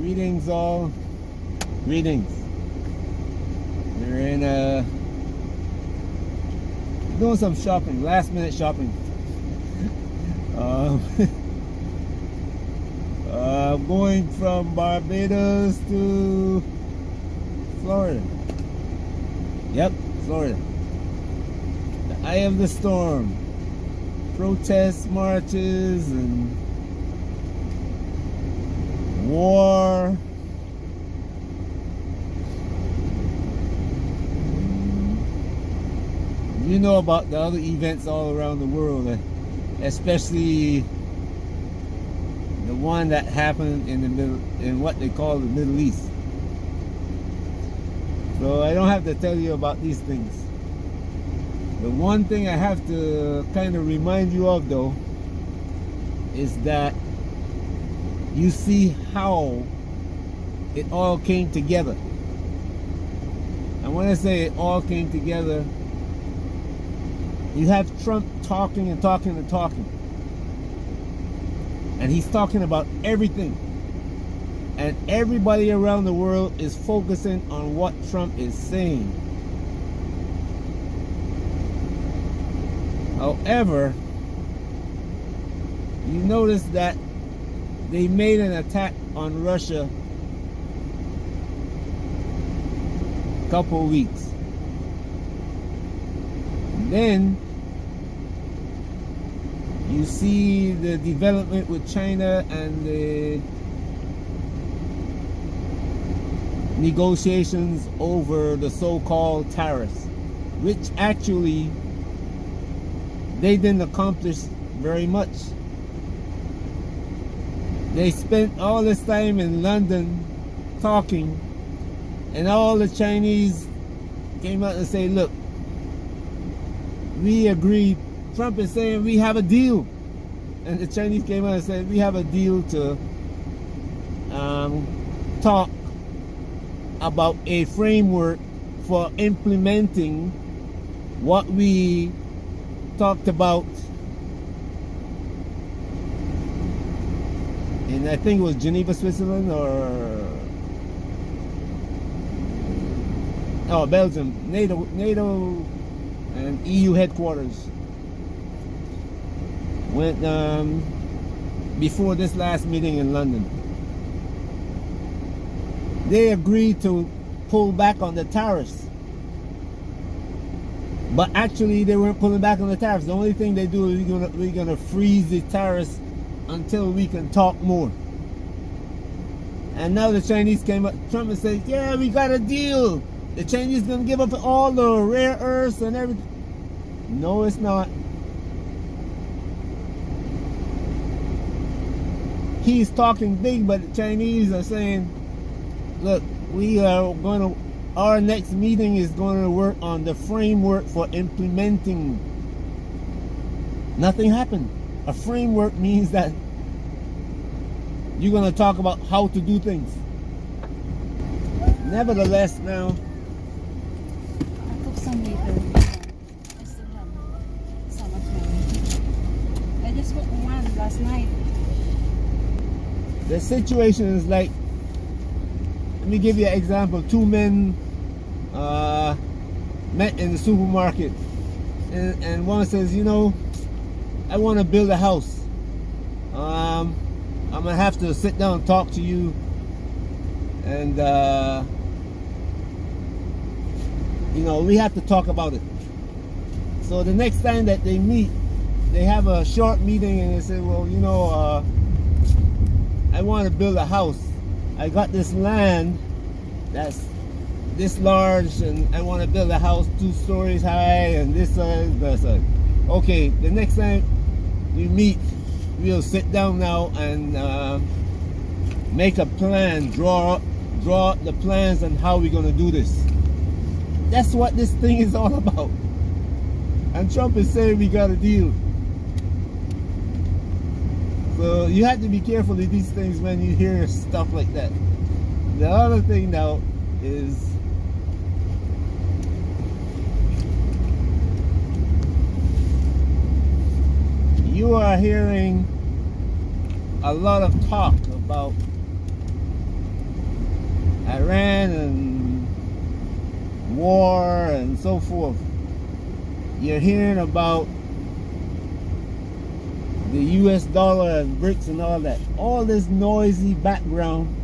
Greetings all. Greetings. We're in doing some shopping, last minute shopping. Going from Barbados to Florida. Yep, Florida. The eye of the storm. Protests, marches, and war. You know about the other events all around the world, especially the one that happened in the middle, in what they call the Middle East. So I don't have to tell you about these things. The one thing I have to kind of remind you of, though, is that you see how it all came together. And when I say it all came together, you have Trump talking and talking and talking. And he's talking about everything. And everybody around the world is focusing on what Trump is saying. However, you notice that they made an attack on Russia a couple of weeks. Then you see the development with China and the negotiations over the so-called tariffs, which actually they didn't accomplish very much. They spent all this time in London talking, and all the Chinese came out and say, look, we agreed. Trump is saying we have a deal. And the Chinese came out and said we have a deal to talk about a framework for implementing what we talked about in, I think it was Geneva, Switzerland, or Belgium, NATO and EU headquarters. Went before this last meeting in London. They agreed to pull back on the tariffs. But actually they weren't pulling back on the tariffs. The only thing they do is we're gonna freeze the tariffs until we can talk more. And now the Chinese came up, Trump and said, yeah, we got a deal. The Chinese gonna give up all the rare earths and everything. No, it's not. He's talking big, but the Chinese are saying, look, we are going to, our next meeting is going to work on the framework for implementing. Nothing happened. A framework means that you're going to talk about how to do things. Nevertheless, now, I took some later. I still have some at home. I just cooked one last night. the situation is like, let me give you an example. Two men met in the supermarket, and one says, you know, I want to build a house. I'm gonna have to sit down and talk to you, and you know, we have to talk about it. So the next time that they meet, they have a short meeting, and they say, well, you know, I want to build a house. I got this land that's this large, and I want to build a house 2 stories high and this size, that size. Okay, the next time we meet, we'll sit down now and make a plan, draw up the plans on how we're going to do this. That's what this thing is all about. And Trump is saying we got a deal. So you have to be careful of these things when you hear stuff like that. The other thing now is, you are hearing a lot of talk about Iran and war and so forth, you're hearing about the US dollar and BRICS and all that. All this noisy background.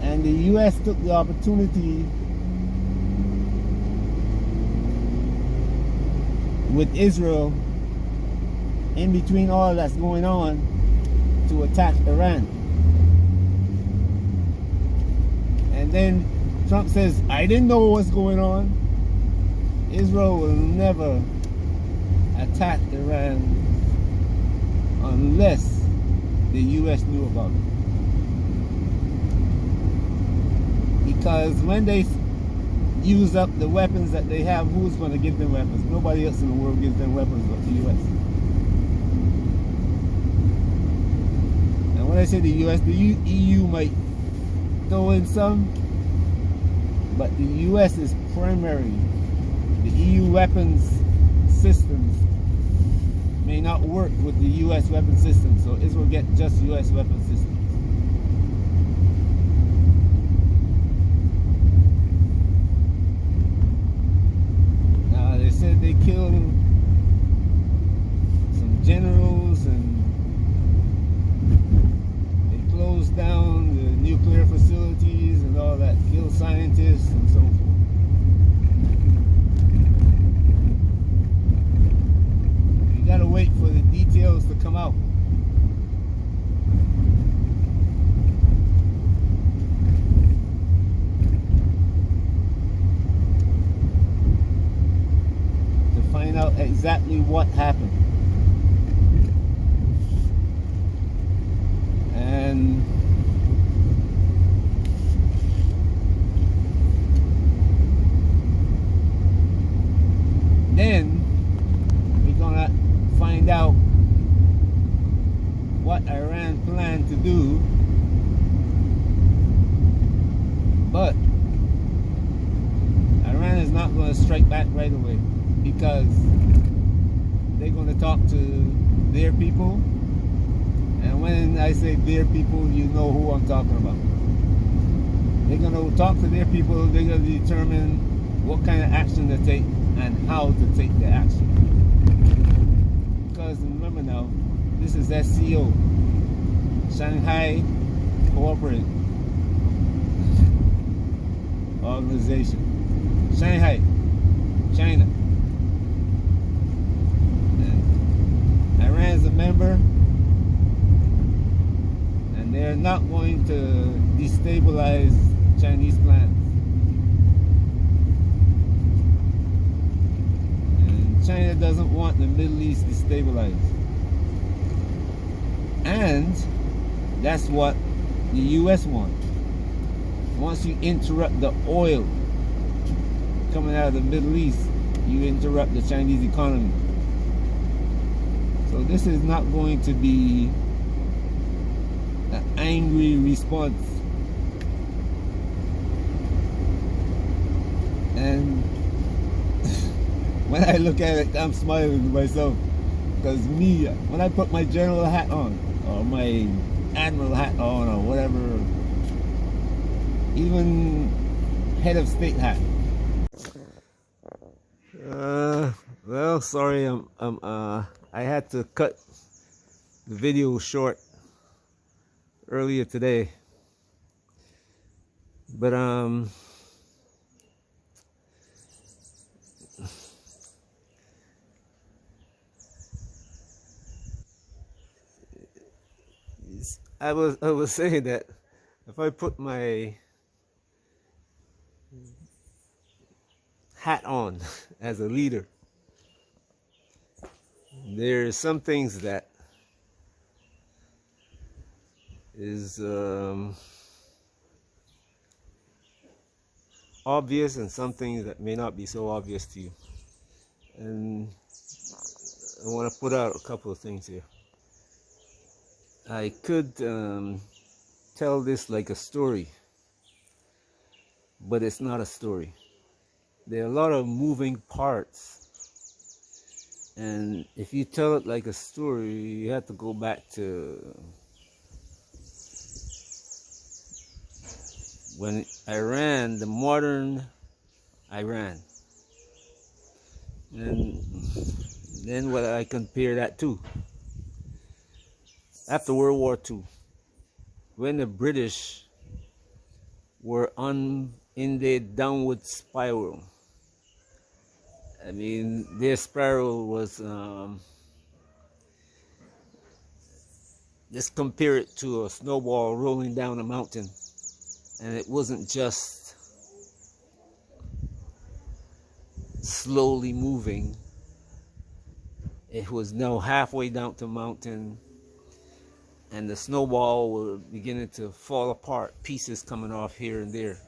And the US took the opportunity with Israel in between all that's going on to attack Iran. And then Trump says, I didn't know what's going on. Israel will never attack Iran unless the US knew about it. Because when they use up the weapons that they have, who's going to give them weapons? Nobody else in the world gives them weapons but the US. And when I say the US, the EU might throw in some, but the US is primary. The EU weapons systems may not work with the US weapon system, so Israel get just US weapon systems. They said they killed some generals and they closed down the nuclear facilities and all that, killed scientists and so forth. You gotta wait for the details to come out. Find out exactly what happened. And then we're gonna find out what Iran planned to do. But Iran is not going to strike back right away, because they're going to talk to their people, and when I say their people, you know who I'm talking about. They're going to talk to their people. They're going to determine what kind of action to take and how to take the action. Because remember now, this is SCO, Shanghai Cooperative Organization, Shanghai, China. Iran is a member, and they're not going to destabilize Chinese plans. And China doesn't want the Middle East destabilized. And that's what the US wants. Once you interrupt the oil coming out of the Middle East, you interrupt the Chinese economy. So this is not going to be an angry response. And when I look at it, I'm smiling to myself. Because me, when I put my general hat on, or my admiral hat on, or whatever, even head of state hat. Well, sorry, I had to cut the video short earlier today, but I was saying that if I put my hat on as a leader, there's some things that is obvious, and some things that may not be so obvious to you. And I want to put out a couple of things here. I could tell this like a story, but it's not a story. There are a lot of moving parts, and if you tell it like a story, you have to go back to when Iran, the modern Iran, and then what I compare that to, after World War II, when the British were in their downward spiral. I mean, their spiral was, just compare it to a snowball rolling down a mountain. And it wasn't just slowly moving. It was now halfway down the mountain, and the snowball was beginning to fall apart, pieces coming off here and there.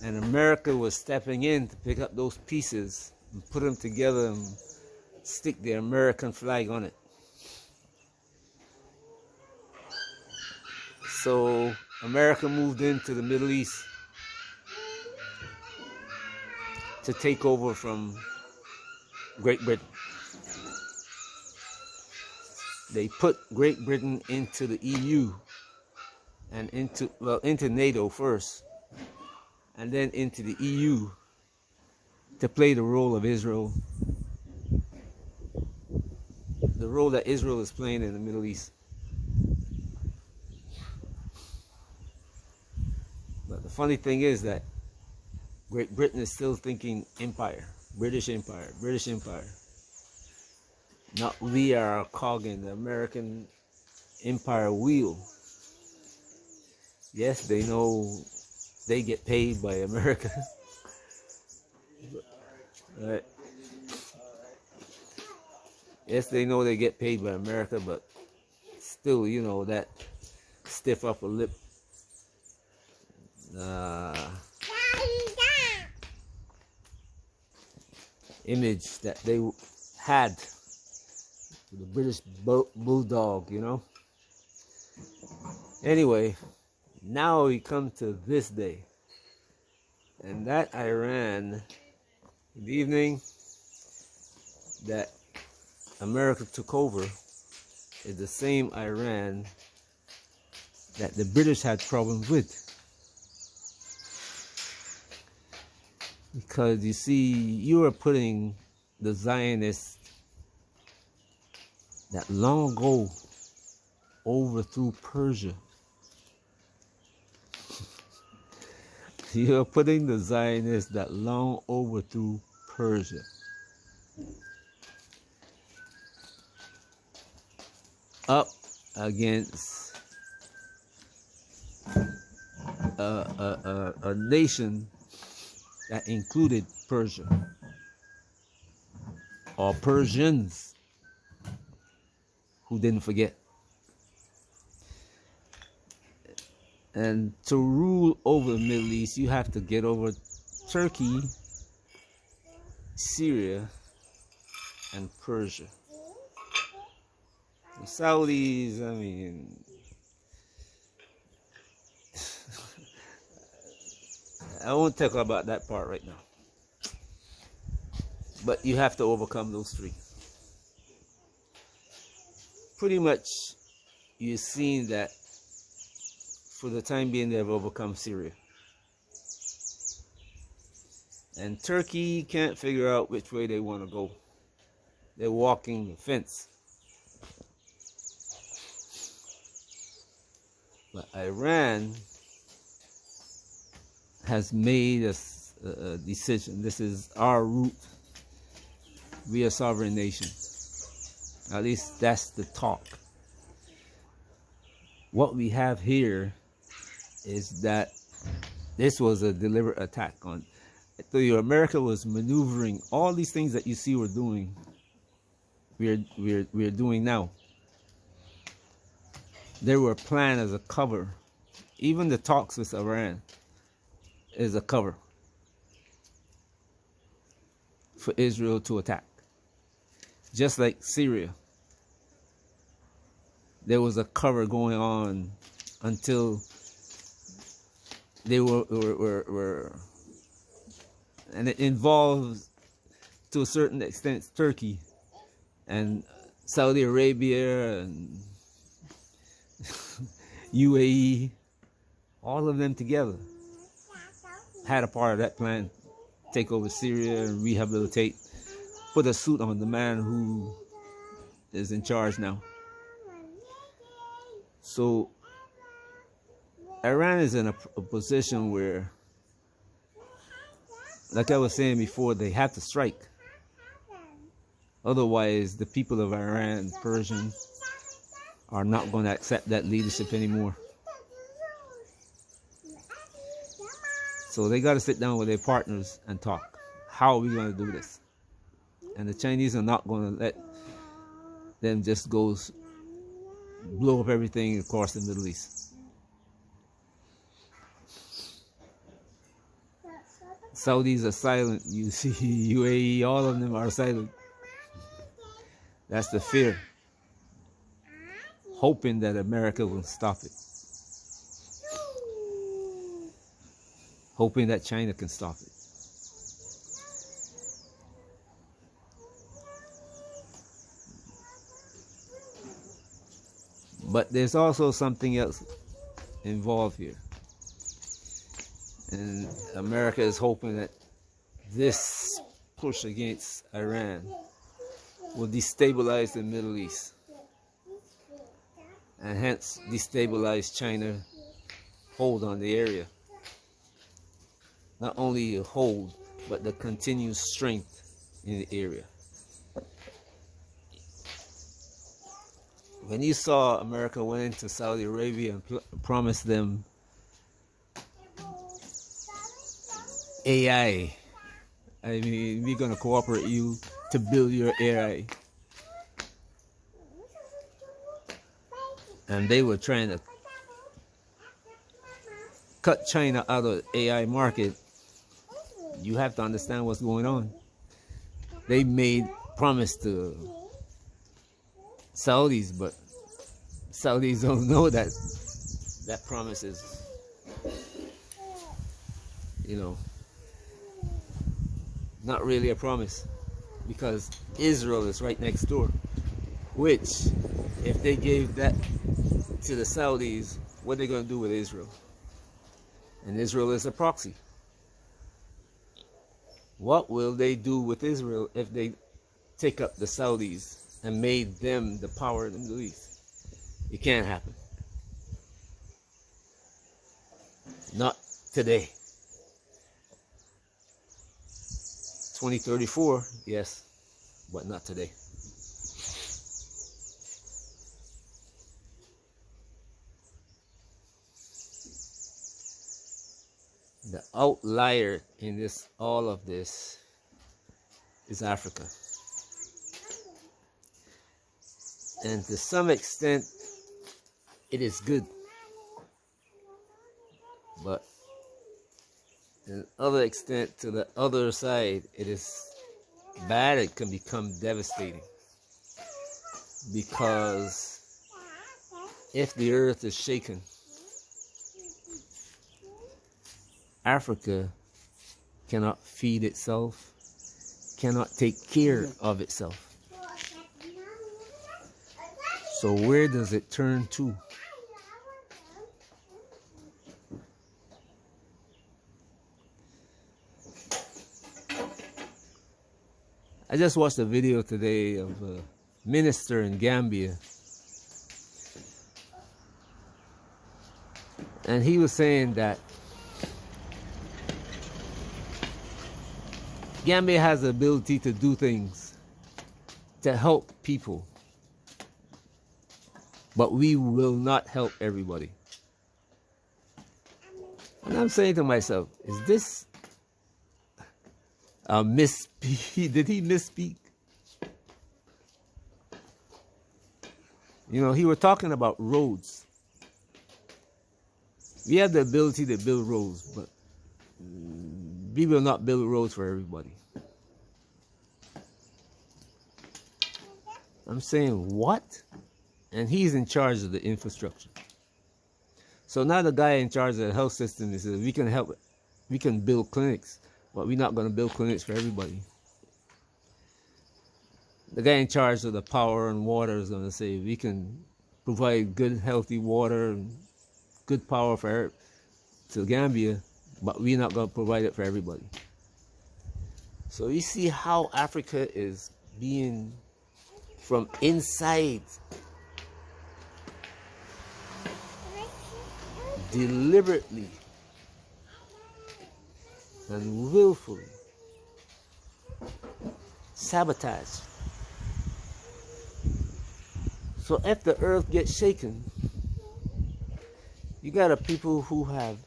And America was stepping in to pick up those pieces and put them together and stick the American flag on it. So America moved into the Middle East to take over from Great Britain. They put Great Britain into the EU and into NATO first, and then into the EU to play the role of Israel, the role that Israel is playing in the Middle East. But the funny thing is that Great Britain is still thinking empire, British Empire, British Empire. Not we are a cog in the American empire wheel. Yes, they know they get paid by America. Right. Yes, they know they get paid by America, but still, you know, that stiff upper lip image that they had, the British bulldog, you know. Anyway, now we come to this day, and that Iran, the evening that America took over, is the same Iran that the British had problems with. Because you see, you are putting the Zionists that long ago overthrew Persia. You are putting the Zionists that long overthrew Persia up against a nation that included Persia, or Persians who didn't forget. And to rule over the Middle East, you have to get over Turkey, Syria, and Persia. The Saudis, I mean, I won't talk about that part right now. But you have to overcome those three. Pretty much, you've seen that for the time being they've overcome Syria. And Turkey can't figure out which way they want to go. They're walking the fence. But Iran has made a decision. This is our route. We are a sovereign nation. At least that's the talk. What we have here is that this was a deliberate attack on. I tell you, America was maneuvering all these things that you see we're doing. We're doing now. They were planned as a cover. Even the talks with Iran is a cover for Israel to attack. Just like Syria, there was a cover going on until they were and it involves, to a certain extent, Turkey and Saudi Arabia and UAE, all of them together had a part of that plan. Take over Syria and rehabilitate, put a suit on the man who is in charge now. So Iran is in a position where, like I was saying before, they have to strike. Otherwise, the people of Iran, Persian, are not going to accept that leadership anymore. So they got to sit down with their partners and talk. How are we going to do this? And the Chinese are not going to let them just go blow up everything across the Middle East. Saudis are silent. You see UAE, all of them are silent. That's the fear. Hoping that America will stop it. Hoping that China can stop it. But there's also something else involved here. And America is hoping that this push against Iran will destabilize the Middle East and hence destabilize China's hold on the area. Not only a hold, but the continued strength in the area. When you saw America went into Saudi Arabia and promised them AI, I mean, we're going to cooperate you to build your AI. And they were trying to cut China out of the AI market. You have to understand what's going on. They made promise to Saudis, but Saudis don't know that that promise is, not really a promise, because Israel is right next door, which if they gave that to the Saudis, what are they going to do with Israel? And Israel is a proxy. What will they do with Israel if they take up the Saudis and made them the power in the Middle East? It can't happen. Not today. 2034, yes, but not today. The outlier in all of this is Africa. And to some extent, it is good. But to other extent, to the other side, it is bad. It can become devastating. Because if the earth is shaken, Africa cannot feed itself, cannot take care of itself. So where does it turn to? I just watched a video today of a minister in Gambia. And he was saying that Gambia has the ability to do things to help people, but we will not help everybody. And I'm saying to myself, is this a misspeak? Did he misspeak? He was talking about roads. We have the ability to build roads, but we will not build roads for everybody. I'm saying, what? And he's in charge of the infrastructure. So now the guy in charge of the health system is we can help, we can build clinics, but we're not going to build clinics for everybody. The guy in charge of the power and water is going to say we can provide good, healthy water and good power for to Gambia, but we're not going to provide it for everybody. So you see how Africa is being from inside deliberately and willfully sabotaged. So if the earth gets shaken, you got a people who have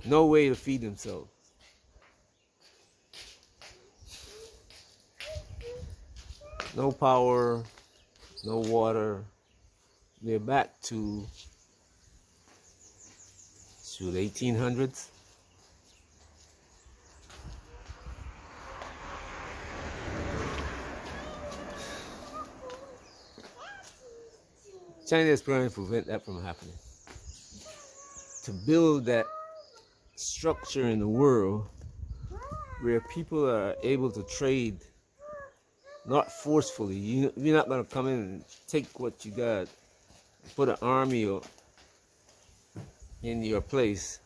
no way to feed themselves. No power, no water. They're back to the 1800s. China is trying to prevent that from happening. To build that structure in the world where people are able to trade, not forcefully. You're not going to come in and take what you got, put an army in your place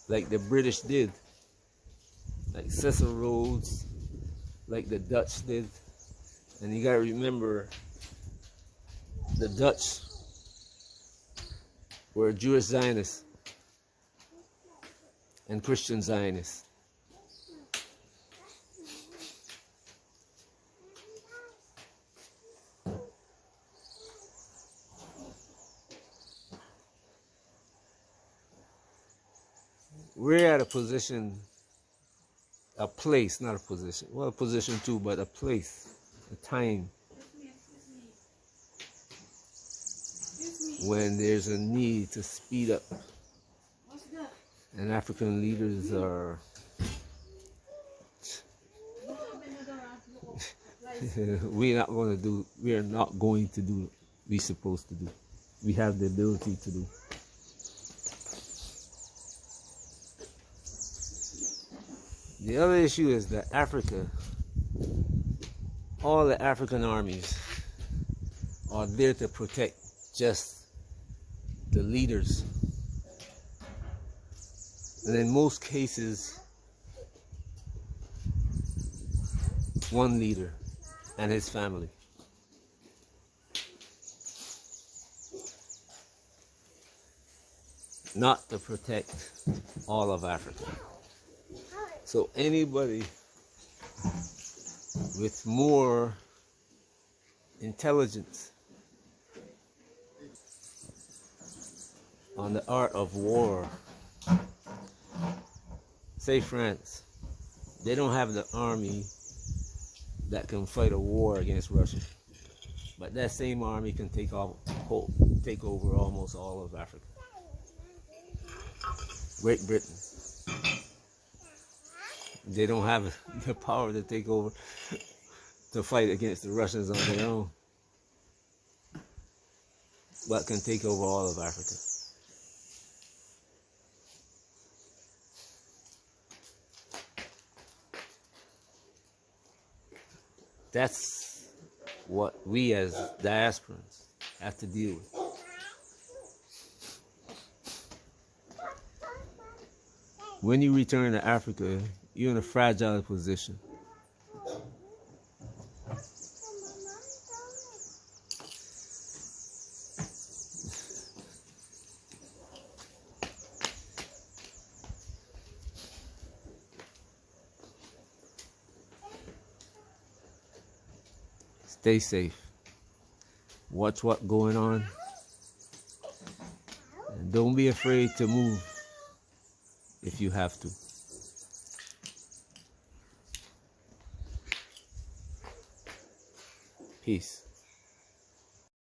like the British did, like Cecil Rhodes, like the Dutch did. And you got to remember, the Dutch were Jewish Zionists and Christian Zionists. We're at a position, a place, not a position, well, a position too, but a place, a time when there's a need to speed up. And African leaders are we're not going to do what we're supposed to do. We have the ability to do. The other issue is that Africa, all the African armies are there to protect just the leaders. And in most cases, one leader and his family. Not to protect all of Africa. So anybody with more intelligence on the art of war, say France, they don't have the army that can fight a war against Russia, but that same army can take over almost all of Africa. Great Britain, they don't have the power to take over, to fight against the Russians on their own, but can take over all of Africa. That's what we as diasporans have to deal with. When you return to Africa, you're in a fragile position. Stay safe. Watch what's going on. And don't be afraid to move if you have to. Peace.